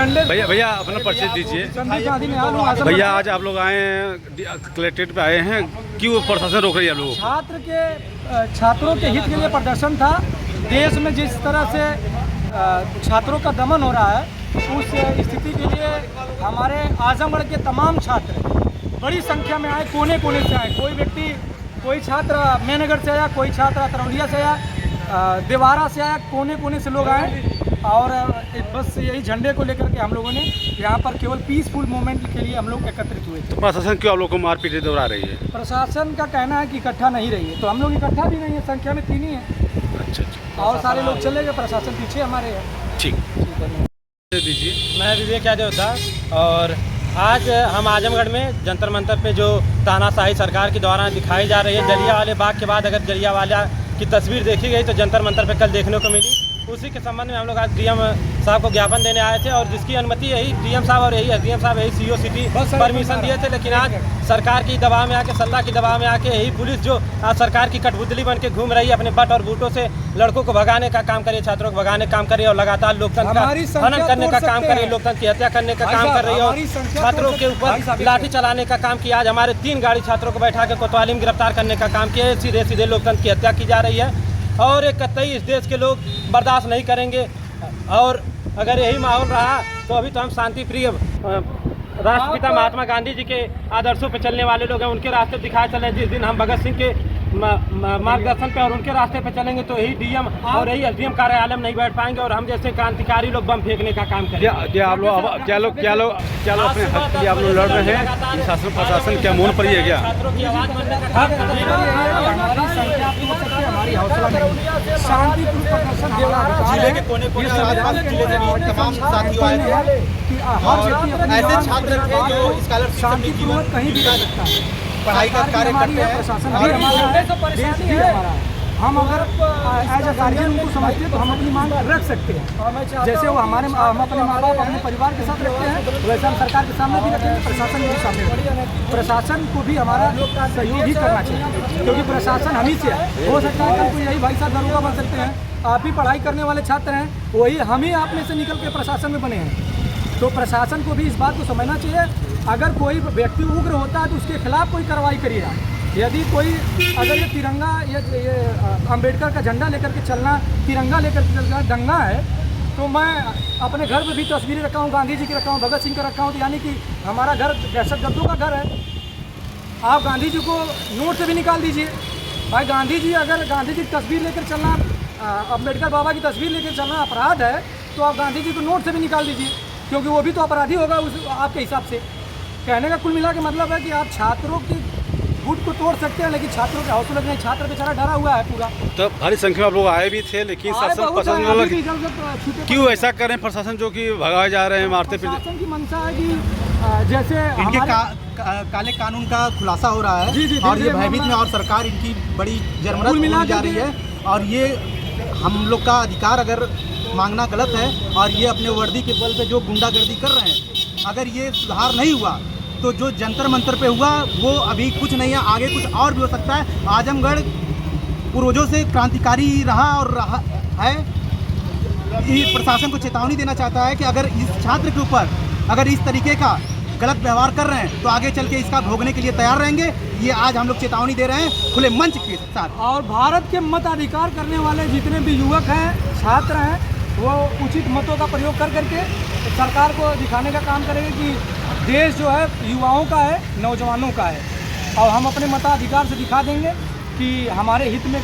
झंडे। भैया अपना परिचय दीजिए। भैया आज आप लोग आए हैं, कलेक्ट्रेट पे आए हैं, क्यों प्रशासन रोक रही है आप लोग? छात्रों के हित के लिए प्रदर्शन था। देश में जिस तरह से छात्रों का दमन हो रहा है, उस स्थिति के लिए हमारे आजमगढ़ के तमाम छात्र बड़ी संख्या में आए, कोने कोने से आए। कोई छात्र मैनगर से आया, कोई छात्र तरौलिया से आया, देवारा से आया, कोने कोने से लोग आए। और बस यही झंडे को लेकर के हम लोगों ने यहाँ पर केवल पीसफुल मूवमेंट के लिए हम लोग एकत्रित हुए। तो प्रशासन क्यों आप लोग को मारपीट दोहरा रही है? प्रशासन का कहना है कि इकट्ठा नहीं रही है, तो हम लोग इकट्ठा भी नहीं है, संख्या में 3 ही है। अच्छा। और सारे लोग चले गए, प्रशासन पीछे हमारे है। ठीक दीजिए। मैं विवेक यादव था और आज हम आजमगढ़ में जंतर मंतर पे जो तानाशाही सरकार के द्वारा दिखाई जा रही है, जलियांवाला बाग के बाद अगर जलियांवाला की तस्वीर देखी गई तो जंतर मंतर पे कल देखने को मिली। उसी के संबंध में हम लोग आज डीएम साहब को ज्ञापन देने आए थे और जिसकी अनुमति यही डीएम साहब और यही एसडीएम साहब यही सीओ सिटी परमिशन दिए थे। लेकिन आज सरकार की दबाव में आके, सत्ता की दबाव में आके यही पुलिस जो आज सरकार की कठपुतली बन के घूम रही है, अपने बट और बूटों से लड़कों को भगाने का काम करे, छात्रों को भगाने का काम करे और लगातार लोकतंत्र का हनन करने का काम करे, लोकतंत्र की हत्या करने का काम कर रही है और छात्रों के ऊपर लाठी चलाने का काम किया। आज हमारे 3 गाड़ी छात्रों को बैठा के कोतवाली में गिरफ्तार करने का काम किया। सीधे सीधे लोकतंत्र की हत्या की जा रही है और एक कतई इस देश के लोग बर्दाश्त नहीं करेंगे। और अगर यही माहौल रहा तो अभी तो हम शांति प्रिय राष्ट्रपिता महात्मा गांधी जी के आदर्शों पे चलने वाले लोग हैं, उनके रास्ते दिखाए चले। जिस दिन हम भगत सिंह के मार्गदर्शन पे और उनके रास्ते पे चलेंगे तो यही डीएम और यही एसडीएम कार्यालय में नहीं बैठ पाएंगे और हम जैसे क्रांतिकारी लोग बम फेंकने का काम करेंगे। क्या आप लोग अपने हक के लिए आप लोग लड़ रहे हैं? शासन प्रशासन क्या मौन पर ही है क्या? छात्रों की आवाज बनने का काम कर रही है। हमारी हौसला नहीं, शांतिपूर्ण प्रदर्शन जिले के कोने-कोने जिले से तमाम साथियों आए थे। ऐसे छात्र थे जो स्कॉलरशिप कहीं भी कर सकता है, पढ़ाई का कार्य करते हैं। प्रशासन भी हमारा है, देश भी हमारा है। हम अगर एज अ गार्जियन उनको समझते हैं तो हम अपनी मांग रख सकते हैं। जैसे वो हम अपने माँ बाप अपने परिवार के साथ रखते हैं, वैसे हम सरकार के सामने भी रखेंगे, प्रशासन के सामने रखेंगे। प्रशासन को भी हमारा सहयोग ही करना चाहिए, क्योंकि प्रशासन हम ही से है। हो सकता है कल कोई यही भाई साहब दरोगा बन सकते हैं, आप ही पढ़ाई करने वाले छात्र हैं, वही हम ही आप में से निकल के प्रशासन में बने हैं। तो प्रशासन को भी इस बात को समझना चाहिए। अगर कोई व्यक्ति उग्र होता है तो उसके खिलाफ कोई कार्रवाई करिएगा। यदि कोई अगर ये तिरंगा ये अम्बेडकर का झंडा लेकर के चलना, तिरंगा लेकर के चलना दंगा है, तो मैं अपने घर में भी तस्वीरें रखा हूँ, गांधी जी की रखा हूँ, भगत सिंह का रखा हूँ। तो यानी कि हमारा घर दहशतगर्दों का घर है। आप गांधी जी को नोट से भी निकाल दीजिए। भाई गांधी जी, अगर गांधी जी की तस्वीर लेकर चलना, अम्बेडकर बाबा की तस्वीर लेकर चलना अपराध है, तो आप गांधी जी को नोट से भी निकाल दीजिए, क्योंकि वो भी तो अपराधी होगा उस आपके हिसाब से। कहने का कुल मिला के मतलब है कि आप छात्रों की गुट को तोड़ सकते हैं, लेकिन छात्रों के हौसले नहीं। छात्र बेचारा डरा हुआ है पूरा। तो भारी संख्या में आप लोग आए भी थे, लेकिन शासन प्रशासन क्यों ऐसा कर रहे हैं? प्रशासन जो कि भगाए जा रहे हैं, मारते पीटते। प्रशासन की मंशा है कि जैसे इनके काले कानून का खुलासा हो रहा है और ये भयभीत में और सरकार इनकी बड़ी जरमरत होने जा रही है। और ये हम लोग का अधिकार अगर मांगना गलत है और ये अपने वर्दी के बल पे जो गुंडागर्दी कर रहे हैं, अगर ये सुधार नहीं हुआ तो जो जंतर मंतर पे हुआ वो अभी कुछ नहीं है, आगे कुछ और भी हो सकता है। आजमगढ़ पूर्वजों से क्रांतिकारी रहा और रहा है। ये प्रशासन को चेतावनी देना चाहता है कि अगर इस छात्र के ऊपर अगर इस तरीके का गलत व्यवहार कर रहे हैं तो आगे चल के इसका भोगने के लिए तैयार रहेंगे। ये आज हम लोग चेतावनी दे रहे हैं खुले मंच के साथ। और भारत के मताधिकार करने वाले जितने भी युवक हैं, छात्र हैं, वो उचित मतों का प्रयोग कर करके सरकार को दिखाने का काम करेंगे कि देश जो है युवाओं का है, नौजवानों का है। और हम अपने मताधिकार से दिखा देंगे कि हमारे हित में